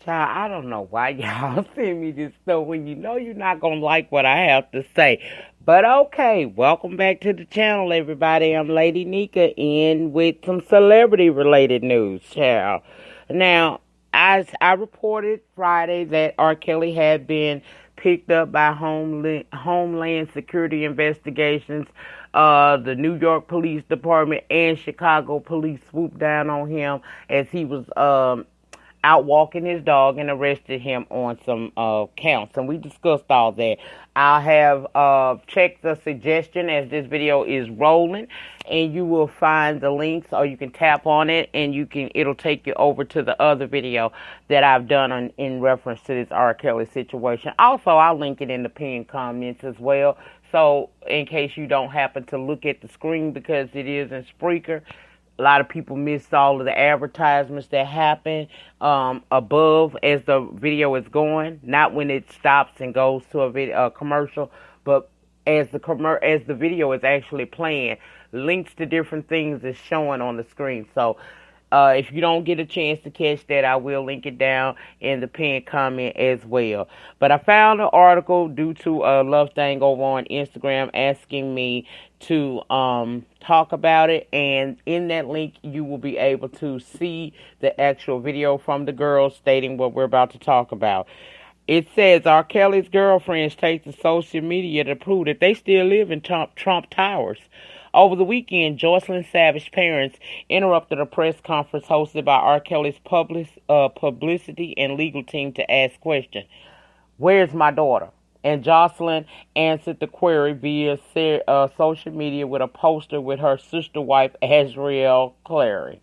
Child, I don't know why y'all send me this stuff when you know you're not going to like what I have to say. But okay, welcome back to the channel, everybody. I'm Lady Nyca in with some celebrity-related news, child. Now, as I reported Friday that R. Kelly had been picked up by Homeland Security Investigations, the New York Police Department and Chicago Police swooped down on him as he was out walking his dog and arrested him on some counts. And we discussed all that. I'll have check the suggestion as this video is rolling, and you will find the links, or you can tap on it and it'll take you over to the other video that I've done in reference to this R. Kelly situation. Also, I'll link it in the pinned comments as well. So in case you don't happen to look at the screen because it is in Spreaker, a lot of people missed all of the advertisements that happen above as the video is going. Not when it stops and goes to a commercial, but as the video is actually playing, links to different things is showing on the screen. So if you don't get a chance to catch that, I will link it down in the pinned comment as well. But I found an article due to a love thing over on Instagram asking me to talk about it, and in that link you will be able to see the actual video from the girls stating what we're about to talk about. It says R. Kelly's girlfriends take to social media to prove that they still live in Trump Towers. Over the weekend, Joycelyn Savage's parents interrupted a press conference hosted by R. Kelly's publicity and legal team to ask questions. Where's my daughter? And Joycelyn answered the query via social media with a poster with her sister wife, Azriel Clary.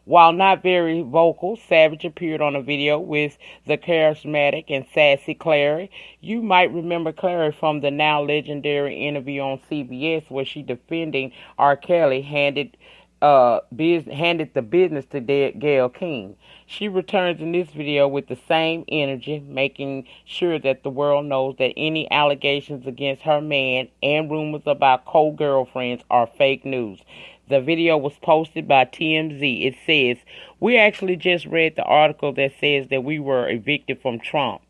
While not very vocal, Savage appeared on a video with the charismatic and sassy Clary. You might remember Clary from the now legendary interview on CBS where she defending R. Kelly handed the business to Gayle King. She returns in this video with the same energy, making sure that the world knows that any allegations against her man and rumors about co-girlfriends are fake news. The video was posted by TMZ. It says, we actually just read the article that says that we were evicted from Trump,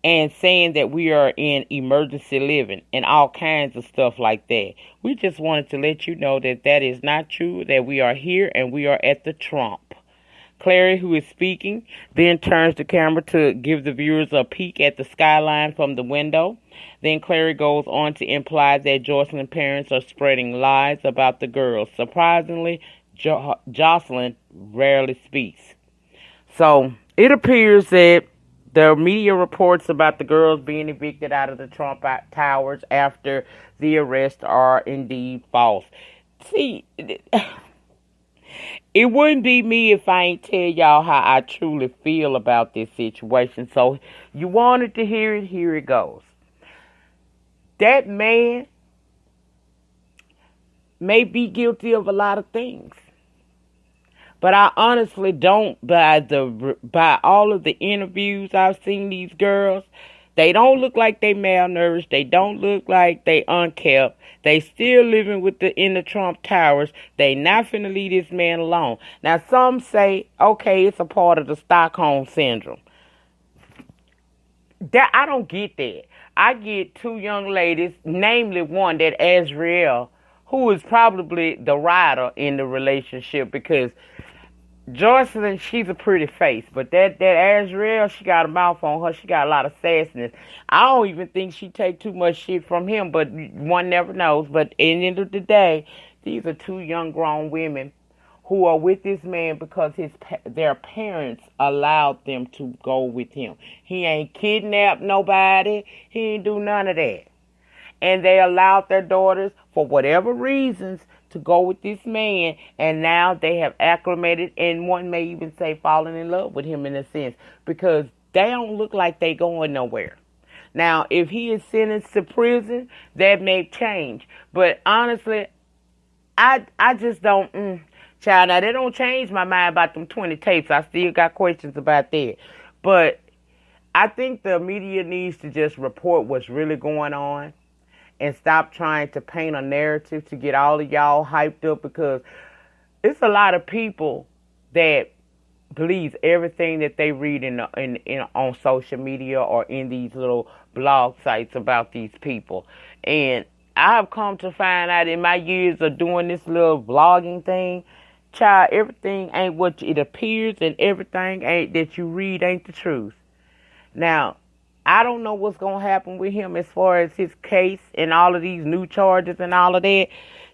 and saying that we are in emergency living and all kinds of stuff like that. We just wanted to let you know that that is not true, that we are here and we are at the Trump. Clary, who is speaking, then turns the camera to give the viewers a peek at the skyline from the window. Then Clary goes on to imply that Joycelyn's parents are spreading lies about the girls. Surprisingly, Joycelyn rarely speaks. So it appears that the media reports about the girls being evicted out of the Trump Towers after the arrest are indeed false. See, it wouldn't be me if I ain't tell y'all how I truly feel about this situation. So you wanted to hear it, here it goes. That man may be guilty of a lot of things, but I honestly don't, by all of the interviews I've seen these girls, they don't look like they malnourished. They don't look like they unkept. They still living in the Trump Towers. They not finna leave this man alone. Now some say, okay, it's a part of the Stockholm Syndrome. That I don't get that. I get two young ladies, namely one, that Azriel, who is probably the rider in the relationship, because Joycelyn, she's a pretty face, but that Azriel, she got a mouth on her. She got a lot of sassiness. I don't even think she take too much shit from him, but one never knows. But at the end of the day, these are two young grown women who are with this man because their parents allowed them to go with him. He ain't kidnapped nobody. He ain't do none of that. And they allowed their daughters, for whatever reasons, to go with this man. And now they have acclimated, and one may even say fallen in love with him in a sense, because they don't look like they going nowhere. Now, if he is sentenced to prison, that may change. But honestly, I just don't... Child, now, they don't change my mind about them 20 tapes. I still got questions about that. But I think the media needs to just report what's really going on and stop trying to paint a narrative to get all of y'all hyped up, because it's a lot of people that believes everything that they read in on social media or in these little blog sites about these people. And I've come to find out in my years of doing this little vlogging thing, child, everything ain't what it appears, and everything ain't that you read ain't the truth. Now, I don't know what's going to happen with him as far as his case and all of these new charges and all of that.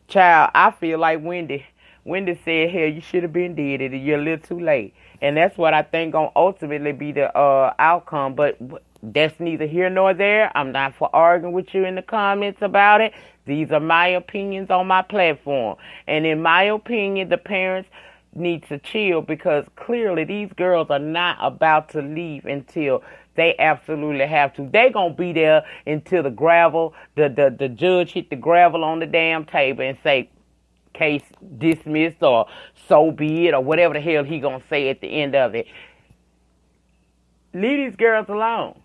Child, I feel like Wendy. Wendy said, hell, you should have been dead. You're a little too late. And that's what I think going to ultimately be the outcome. But that's neither here nor there. I'm not for arguing with you in the comments about it. These are my opinions on my platform. And in my opinion, the parents need to chill, because clearly these girls are not about to leave until they absolutely have to. They gonna be there until the judge hit the gravel on the damn table and say, case dismissed, or so be it, or whatever the hell he gonna say at the end of it. Leave these girls alone.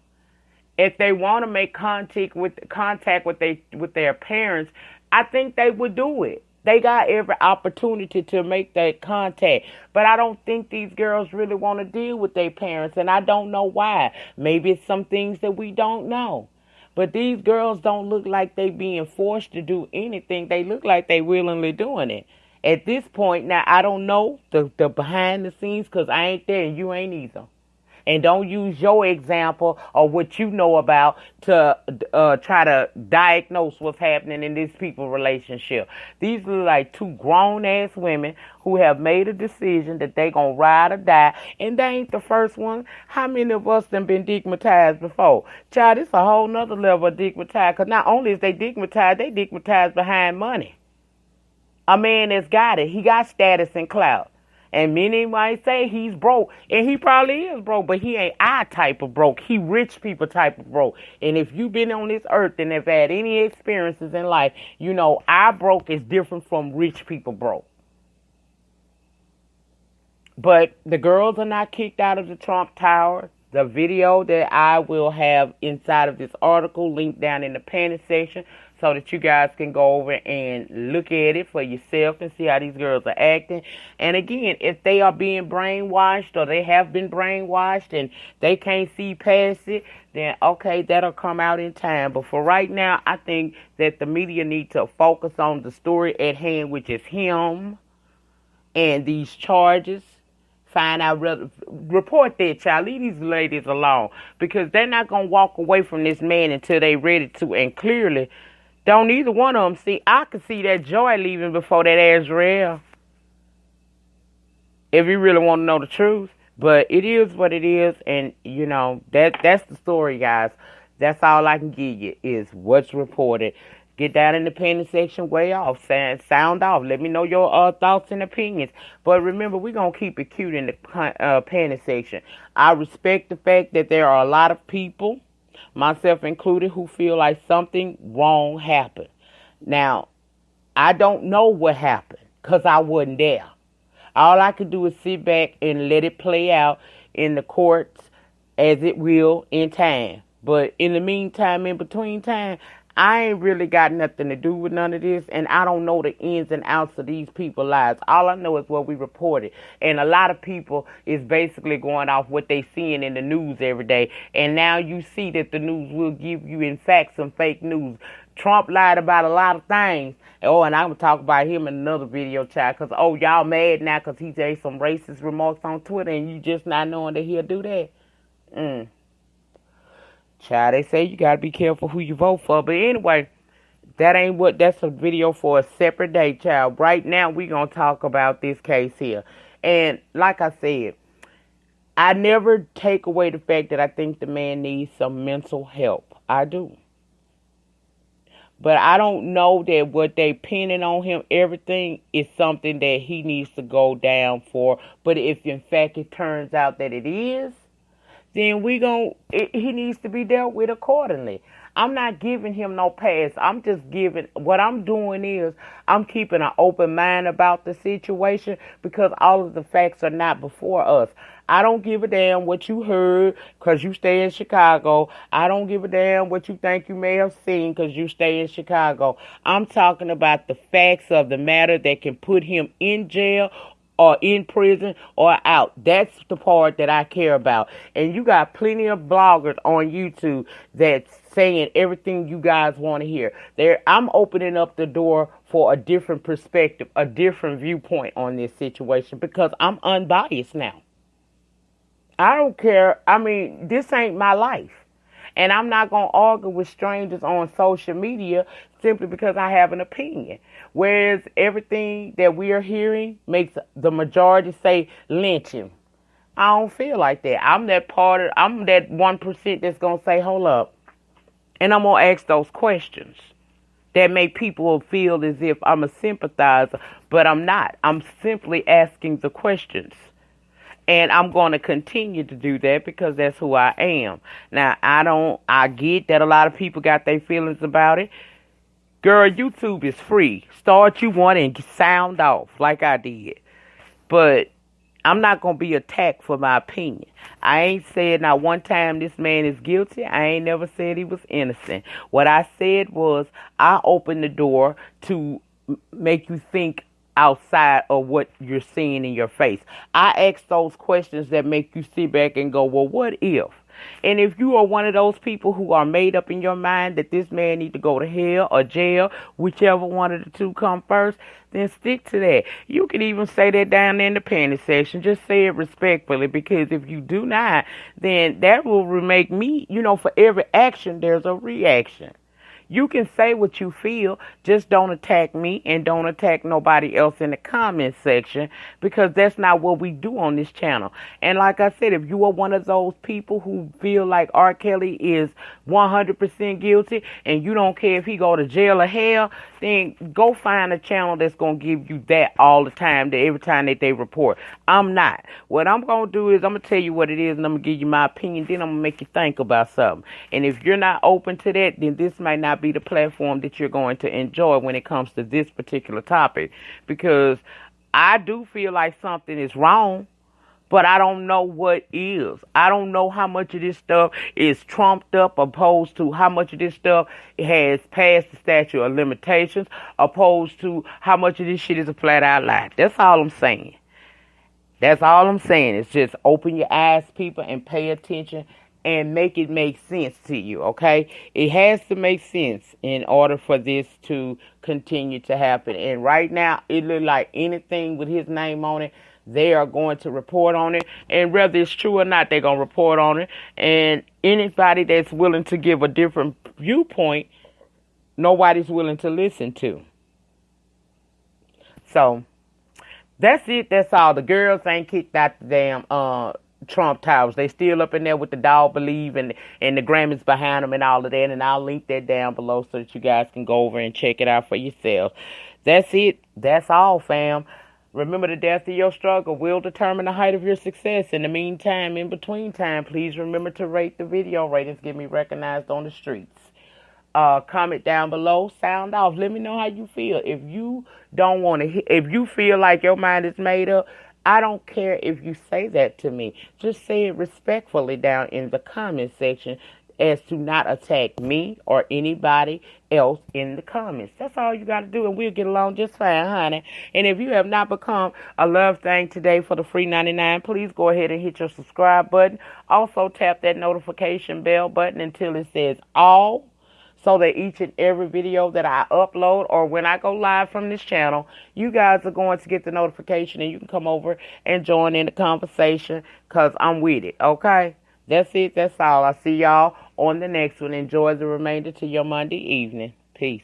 If they want to make contact with their parents, I think they would do it. They got every opportunity to make that contact. But I don't think these girls really want to deal with their parents, and I don't know why. Maybe it's some things that we don't know. But these girls don't look like they being forced to do anything. They look like they willingly doing it. At this point, now, I don't know the behind the scenes, because I ain't there and you ain't either. And don't use your example or what you know about to try to diagnose what's happening in this people's relationship. These are like two grown-ass women who have made a decision that they going to ride or die. And they ain't the first one. How many of us done been digmatized before? Child, it's a whole nother level of digmatized. Because not only is they digmatized behind money. A man that's got it. He got status and clout. And many might say he's broke, and he probably is broke, but he ain't our type of broke. He rich people type of broke. And if you've been on this earth and have had any experiences in life, you know our broke is different from rich people broke. But the girls are not kicked out of the Trump Tower. The video that I will have inside of this article linked down in the panel section, so that you guys can go over and look at it for yourself and see how these girls are acting. And again, if they are being brainwashed, or they have been brainwashed and they can't see past it, then okay, that'll come out in time. But for right now, I think that the media need to focus on the story at hand, which is him and these charges. Find out, report that, child. Leave these ladies alone, because they're not going to walk away from this man until they're ready to. And clearly, don't either one of them see. I could see that Joy leaving before that Azriel, if you really want to know the truth. But it is what it is, and you know that's the story, guys. That's all I can give you is what's reported. Get down in the opinion section, way off, sound off. Let me know your thoughts and opinions. But remember, we're going to keep it cute in the panel section. I respect the fact that there are a lot of people, myself included, who feel like something wrong happened. Now, I don't know what happened, because I wasn't there. All I could do is sit back and let it play out in the courts as it will in time. But in the meantime, in between time, I ain't really got nothing to do with none of this, and I don't know the ins and outs of these people's lives. All I know is what we reported. And a lot of people is basically going off what they seeing in the news every day. And now you see that the news will give you, in fact, some fake news. Trump lied about a lot of things. Oh, and I'm going to talk about him in another video, child, because, oh, y'all mad now because he said some racist remarks on Twitter, and you just not knowing that he'll do that. Child, they say you gotta be careful who you vote for. But anyway, that's a video for a separate day, child. Right now, we're gonna talk about this case here. And like I said, I never take away the fact that I think the man needs some mental help. I do. But I don't know that what they pinning on him, everything is something that he needs to go down for. But if in fact it turns out that it is, then he needs to be dealt with accordingly. I'm not giving him no pass. What I'm doing is I'm keeping an open mind about the situation, because all of the facts are not before us. I don't give a damn what you heard because you stay in Chicago. I don't give a damn what you think you may have seen because you stay in Chicago. I'm talking about the facts of the matter that can put him in jail or in prison or out. That's the part that I care about. And you got plenty of bloggers on YouTube that's saying everything you guys want to hear. I'm opening up the door for a different perspective, a different viewpoint on this situation, because I'm unbiased now. I don't care. I mean, this ain't my life. And I'm not going to argue with strangers on social media simply because I have an opinion. Whereas everything that we are hearing makes the majority say lynch him. I don't feel like that. I'm that 1% that's going to say, hold up. And I'm going to ask those questions that make people feel as if I'm a sympathizer, but I'm not. I'm simply asking the questions. And I'm going to continue to do that because that's who I am. Now, I get that a lot of people got their feelings about it. Girl, YouTube is free. Start you one and sound off like I did. But I'm not going to be attacked for my opinion. I ain't said not one time this man is guilty. I ain't never said he was innocent. What I said was I opened the door to make you think outside of what you're seeing in your face. I ask those questions that make you sit back and go, well, what if? And if you are one of those people who are made up in your mind that this man need to go to hell or jail, whichever one of the two come first, then stick to that. You can even say that down in the panty section. Just say it respectfully, because if you do not, then that will make me, for every action, there's a reaction. You can say what you feel, just don't attack me and don't attack nobody else in the comment section, because that's not what we do on this channel. And like I said, if you are one of those people who feel like R. Kelly is 100% guilty and you don't care if he go to jail or hell, then go find a channel that's going to give you that all the time, that every time that they report. I'm not. What I'm going to do is I'm going to tell you what it is and I'm going to give you my opinion, then I'm going to make you think about something. And if you're not open to that, then this might not be the platform that you're going to enjoy when it comes to this particular topic, because I do feel like something is wrong, but I don't know what is. I don't know how much of this stuff is trumped up opposed to how much of this stuff has passed the statute of limitations opposed to how much of this shit is a flat out lie. That's all I'm saying. That's all I'm saying. It's just open your eyes, people, and pay attention and make it make sense to you, okay? It has to make sense in order for this to continue to happen. And right now, it looks like anything with his name on it, they are going to report on it. And whether it's true or not, they're going to report on it. And anybody that's willing to give a different viewpoint, nobody's willing to listen to. So, that's it. That's all. The girls ain't kicked out the damn Trump Towers. They still up in there with the dog believe and the Grammys behind them and all of that. And I'll link that down below so that you guys can go over and check it out for yourselves. That's it. That's all, fam. Remember, the depth of your struggle will determine the height of your success. In the meantime, in between time, please remember to rate the video ratings. Get me recognized on the streets. Comment down below. Sound off. Let me know how you feel. If you don't want to, if you feel like your mind is made up, I don't care if you say that to me. Just say it respectfully down in the comment section as to not attack me or anybody else in the comments. That's all you got to do, and we'll get along just fine, honey. And if you have not become a love thing today for the free 99, please go ahead and hit your subscribe button. Also, tap that notification bell button until it says all, so that each and every video that I upload or when I go live from this channel, you guys are going to get the notification and you can come over and join in the conversation because I'm with it, okay? That's it. That's all. I'll see y'all on the next one. Enjoy the remainder to your Monday evening. Peace.